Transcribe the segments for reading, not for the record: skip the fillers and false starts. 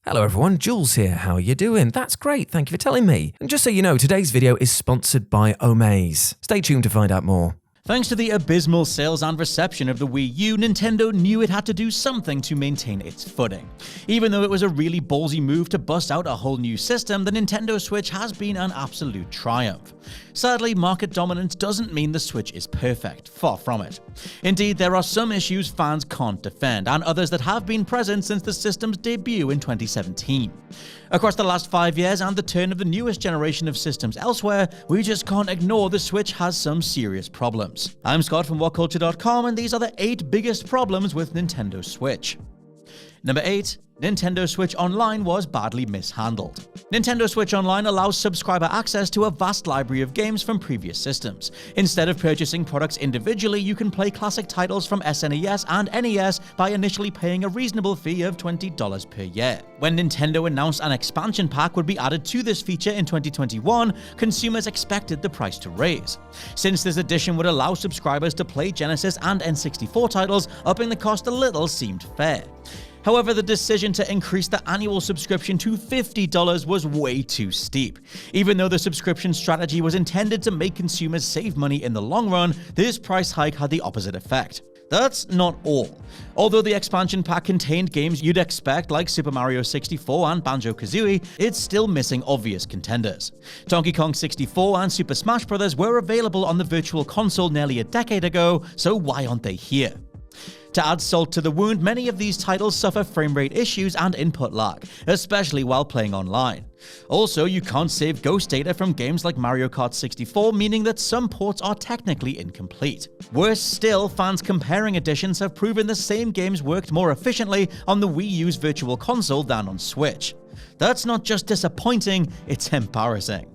Hello everyone, Jules here. How are you doing? That's great, thank you for telling me. And just so you know, today's video is sponsored by Omaze. Stay tuned to find out more. Thanks to the abysmal sales and reception of the Wii U, Nintendo knew it had to do something to maintain its footing. Even though it was a really ballsy move to bust out a whole new system, the Nintendo Switch has been an absolute triumph. Sadly, market dominance doesn't mean the Switch is perfect, far from it. Indeed, there are some issues fans can't defend, and others that have been present since the system's debut in 2017. Across the last 5 years and the turn of the newest generation of systems elsewhere, we just can't ignore the Switch has some serious problems. I'm Scott from WhatCulture.com, and these are the 8 biggest problems with Nintendo Switch. Number 8. Nintendo Switch Online was badly mishandled. Nintendo Switch Online allows subscriber access to a vast library of games from previous systems. Instead of purchasing products individually, you can play classic titles from SNES and NES by initially paying a reasonable fee of $20 per year. When Nintendo announced an expansion pack would be added to this feature in 2021, consumers expected the price to raise. Since this addition would allow subscribers to play Genesis and N64 titles, upping the cost a little seemed fair. However, the decision to increase the annual subscription to $50 was way too steep. Even though the subscription strategy was intended to make consumers save money in the long run, this price hike had the opposite effect. That's not all. Although the expansion pack contained games you'd expect like Super Mario 64 and Banjo-Kazooie, it's still missing obvious contenders. Donkey Kong 64 and Super Smash Bros. Were available on the Virtual Console nearly a decade ago, so why aren't they here? To add salt to the wound, many of these titles suffer frame rate issues and input lag, especially while playing online. Also, you can't save ghost data from games like Mario Kart 64, meaning that some ports are technically incomplete. Worse still, fans comparing editions have proven the same games worked more efficiently on the Wii U's Virtual Console than on Switch. That's not just disappointing, it's embarrassing.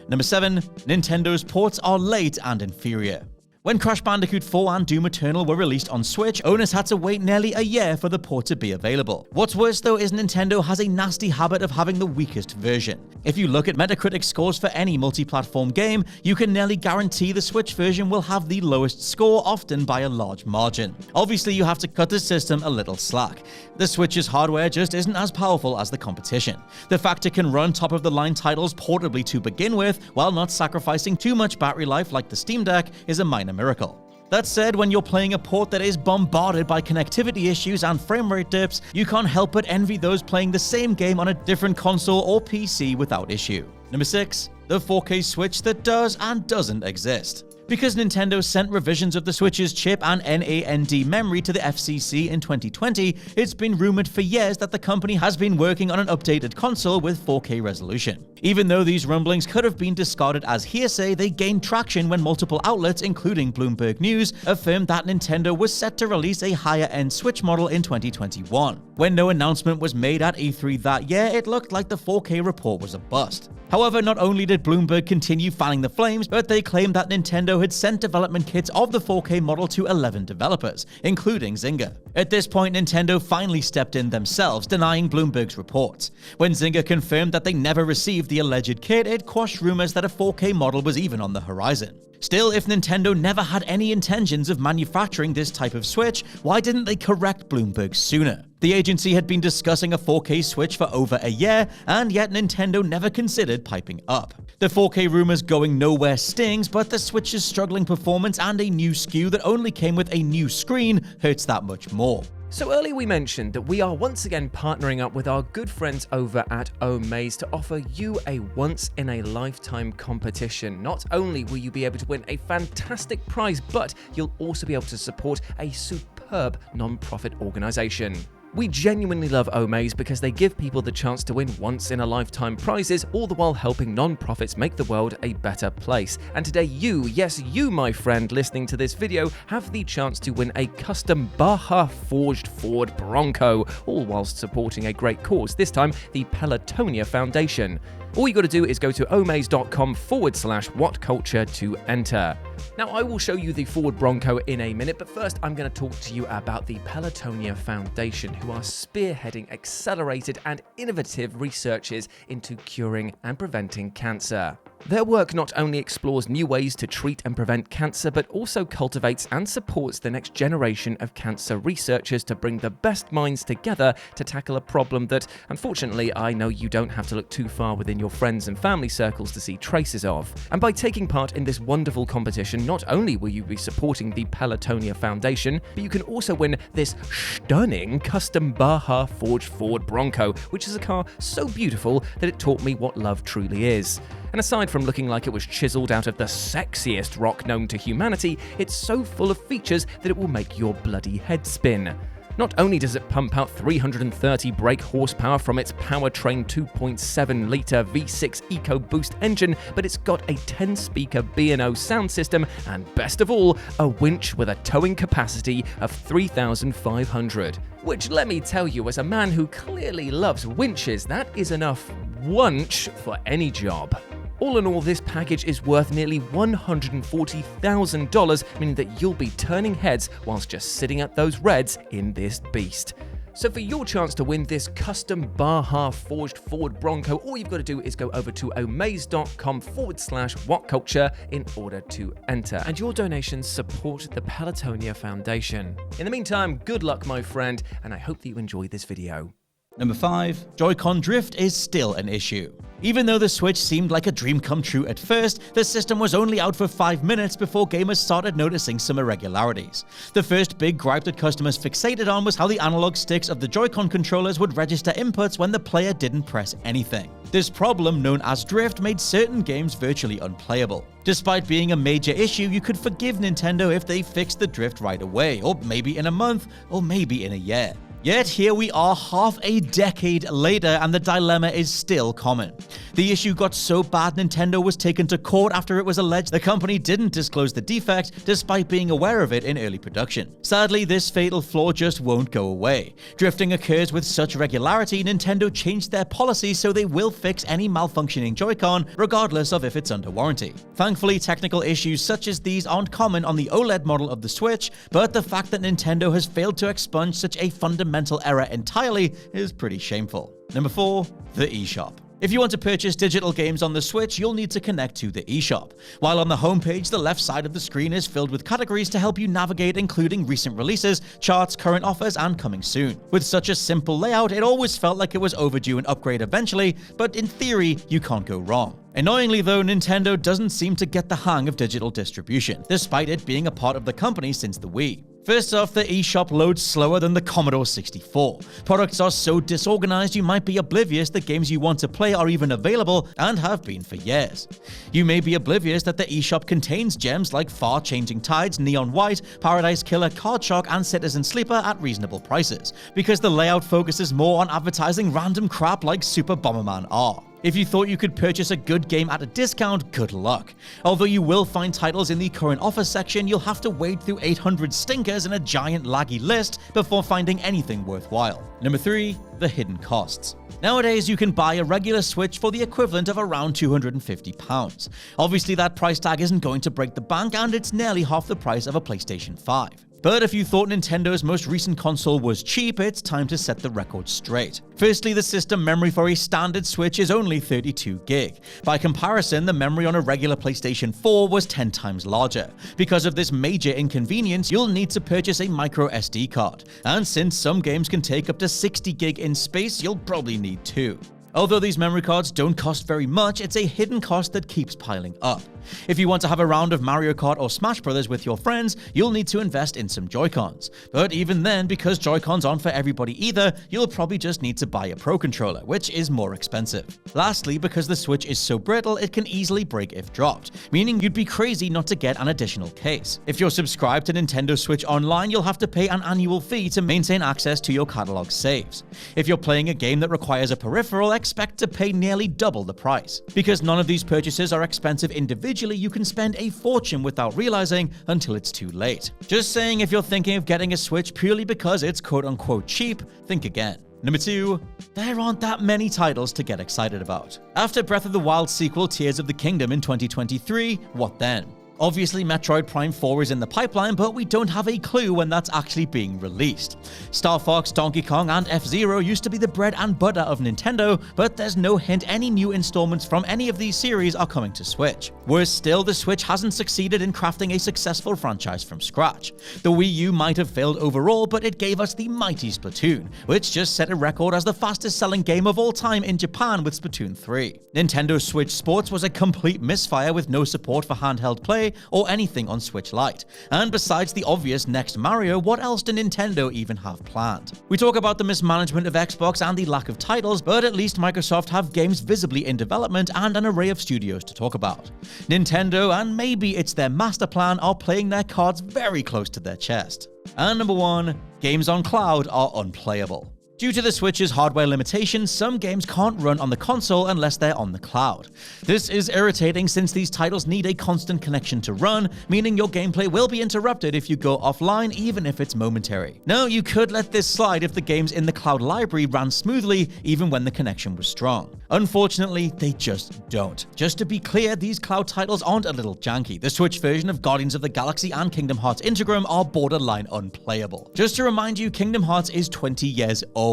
Number 7. Nintendo's ports are late and inferior. When Crash Bandicoot 4 and Doom Eternal were released on Switch, owners had to wait nearly a year for the port to be available. What's worse though is Nintendo has a nasty habit of having the weakest version. If you look at Metacritic scores for any multi-platform game, you can nearly guarantee the Switch version will have the lowest score, often by a large margin. Obviously, you have to cut the system a little slack. The Switch's hardware just isn't as powerful as the competition. The fact it can run top-of-the-line titles portably to begin with, while not sacrificing too much battery life like the Steam Deck, is a minor miracle. That said, when you're playing a port that is bombarded by connectivity issues and frame rate dips, you can't help but envy those playing the same game on a different console or PC without issue. Number 6. The 4K Switch that does and doesn't exist. Because Nintendo sent revisions of the Switch's chip and NAND memory to the FCC in 2020, it's been rumored for years that the company has been working on an updated console with 4K resolution. Even though these rumblings could have been discarded as hearsay, they gained traction when multiple outlets, including Bloomberg News, affirmed that Nintendo was set to release a higher-end Switch model in 2021. When no announcement was made at E3 that year, it looked like the 4K report was a bust. However, not only did Bloomberg continue fanning the flames, but they claimed that Nintendo had sent development kits of the 4K model to 11 developers, including Zynga. At this point, Nintendo finally stepped in themselves, denying Bloomberg's reports. When Zynga confirmed that they never received the alleged kit, it quashed rumors that a 4K model was even on the horizon. Still, if Nintendo never had any intentions of manufacturing this type of Switch, why didn't they correct Bloomberg sooner? The agency had been discussing a 4K Switch for over a year, and yet Nintendo never considered piping up. The 4K rumors going nowhere stings, but the Switch's struggling performance and a new SKU that only came with a new screen hurts that much more. So earlier we mentioned that we are once again partnering up with our good friends over at Omaze to offer you a once-in-a-lifetime competition. Not only will you be able to win a fantastic prize, but you'll also be able to support a superb non-profit organization. We genuinely love Omaze because they give people the chance to win once-in-a-lifetime prizes, all the while helping non-profits make the world a better place. And today you, yes you my friend listening to this video, have the chance to win a custom Baja forged Ford Bronco, all whilst supporting a great cause, this time the Pelotonia Foundation. All you got to do is go to omaze.com/whatculture to enter. Now, I will show you the Ford Bronco in a minute, but first I'm going to talk to you about the Pelotonia Foundation, who are spearheading accelerated and innovative researches into curing and preventing cancer. Their work not only explores new ways to treat and prevent cancer, but also cultivates and supports the next generation of cancer researchers to bring the best minds together to tackle a problem that, unfortunately, I know you don't have to look too far within your friends and family circles to see traces of. And by taking part in this wonderful competition, not only will you be supporting the Pelotonia Foundation, but you can also win this stunning custom Baja forged Ford Bronco, which is a car so beautiful that it taught me what love truly is. And aside from looking like it was chiseled out of the sexiest rock known to humanity, it's so full of features that it will make your bloody head spin. Not only does it pump out 330 brake horsepower from its powertrain 2.7-litre V6 EcoBoost engine, but it's got a 10-speaker B&O sound system, and best of all, a winch with a towing capacity of 3,500. Which, let me tell you, as a man who clearly loves winches, that is enough wunch for any job. All in all, this package is worth nearly $140,000, meaning that you'll be turning heads whilst just sitting at those reds in this beast. So for your chance to win this custom Baja forged Ford Bronco, all you've got to do is go over to omaze.com/whatculture in order to enter. And your donations support the Pelotonia Foundation. In the meantime, good luck, my friend, and I hope that you enjoy this video. Number 5. JoyCon Drift is still an issue. Even though the Switch seemed like a dream come true at first, the system was only out for 5 minutes before gamers started noticing some irregularities. The first big gripe that customers fixated on was how the analog sticks of the JoyCon controllers would register inputs when the player didn't press anything. This problem, known as drift, made certain games virtually unplayable. Despite being a major issue, you could forgive Nintendo if they fixed the drift right away, or maybe in a month, or maybe in a year. Yet here we are half a decade later and the dilemma is still common. The issue got so bad Nintendo was taken to court after it was alleged the company didn't disclose the defect despite being aware of it in early production. Sadly, this fatal flaw just won't go away. Drifting occurs with such regularity, Nintendo changed their policy so they will fix any malfunctioning Joy-Con regardless of if it's under warranty. Thankfully, technical issues such as these aren't common on the OLED model of the Switch, but the fact that Nintendo has failed to expunge such a fundamental error entirely is pretty shameful. Number 4. The eShop. If you want to purchase digital games on the Switch, you'll need to connect to the eShop. While on the homepage, the left side of the screen is filled with categories to help you navigate, including recent releases, charts, current offers, and coming soon. With such a simple layout, it always felt like it was overdue an upgrade eventually, but in theory, you can't go wrong. Annoyingly though, Nintendo doesn't seem to get the hang of digital distribution, despite it being a part of the company since the Wii. First off, the eShop loads slower than the Commodore 64. Products are so disorganized you might be oblivious that games you want to play are even available and have been for years. You may be oblivious that the eShop contains gems like Far Changing Tides, Neon White, Paradise Killer, Card Shark, and Citizen Sleeper at reasonable prices, because the layout focuses more on advertising random crap like Super Bomberman R. If you thought you could purchase a good game at a discount, good luck. Although you will find titles in the current offer section, you'll have to wade through 800 stinkers and a giant laggy list before finding anything worthwhile. Number 3. The hidden costs. Nowadays, you can buy a regular Switch for the equivalent of around £250. Obviously, that price tag isn't going to break the bank, and it's nearly half the price of a PlayStation 5. But if you thought Nintendo's most recent console was cheap, it's time to set the record straight. Firstly, the system memory for a standard Switch is only 32GB. By comparison, the memory on a regular PlayStation 4 was 10 times larger. Because of this major inconvenience, you'll need to purchase a micro SD card. And since some games can take up to 60GB in space, you'll probably need two. Although these memory cards don't cost very much, it's a hidden cost that keeps piling up. If you want to have a round of Mario Kart or Smash Brothers with your friends, you'll need to invest in some Joy-Cons. But even then, because Joy-Cons aren't for everybody either, you'll probably just need to buy a Pro Controller, which is more expensive. Lastly, because the Switch is so brittle, it can easily break if dropped, meaning you'd be crazy not to get an additional case. If you're subscribed to Nintendo Switch Online, you'll have to pay an annual fee to maintain access to your catalog saves. If you're playing a game that requires a peripheral, expect to pay nearly double the price. Because none of these purchases are expensive individually, you can spend a fortune without realizing until it's too late. Just saying, if you're thinking of getting a Switch purely because it's quote-unquote cheap, think again. Number 2, there aren't that many titles to get excited about. After Breath of the Wild sequel Tears of the Kingdom in 2023, what then? Obviously, Metroid Prime 4 is in the pipeline, but we don't have a clue when that's actually being released. Star Fox, Donkey Kong, and F-Zero used to be the bread and butter of Nintendo, but there's no hint any new installments from any of these series are coming to Switch. Worse still, the Switch hasn't succeeded in crafting a successful franchise from scratch. The Wii U might have failed overall, but it gave us the mighty Splatoon, which just set a record as the fastest-selling game of all time in Japan with Splatoon 3. Nintendo Switch Sports was a complete misfire with no support for handheld play or anything on Switch Lite. And besides the obvious next Mario, what else did Nintendo even have planned? We talk about the mismanagement of Xbox and the lack of titles, but at least Microsoft have games visibly in development and an array of studios to talk about. Nintendo, and maybe it's their master plan, are playing their cards very close to their chest. And number 1, games on cloud are unplayable. Due to the Switch's hardware limitations, some games can't run on the console unless they're on the cloud. This is irritating since these titles need a constant connection to run, meaning your gameplay will be interrupted if you go offline, even if it's momentary. Now, you could let this slide if the games in the cloud library ran smoothly, even when the connection was strong. Unfortunately, they just don't. Just to be clear, these cloud titles aren't a little janky. The Switch version of Guardians of the Galaxy and Kingdom Hearts Integrum are borderline unplayable. Just to remind you, Kingdom Hearts is 20 years old.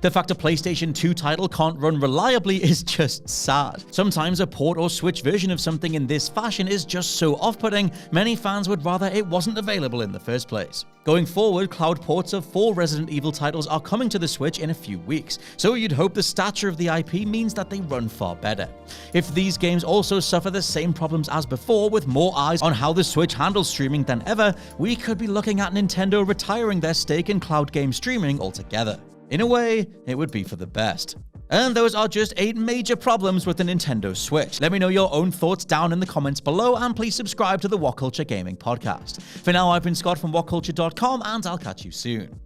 The fact a PlayStation 2 title can't run reliably is just sad. Sometimes a port or Switch version of something in this fashion is just so off-putting, many fans would rather it wasn't available in the first place. Going forward, cloud ports of 4 Resident Evil titles are coming to the Switch in a few weeks, so you'd hope the stature of the IP means that they run far better. If these games also suffer the same problems as before, with more eyes on how the Switch handles streaming than ever, we could be looking at Nintendo retiring their stake in cloud game streaming altogether. In a way, it would be for the best. And those are just 8 major problems with the Nintendo Switch. Let me know your own thoughts down in the comments below, and please subscribe to the WhatCulture Gaming Podcast. For now, I've been Scott from WhatCulture.com, and I'll catch you soon.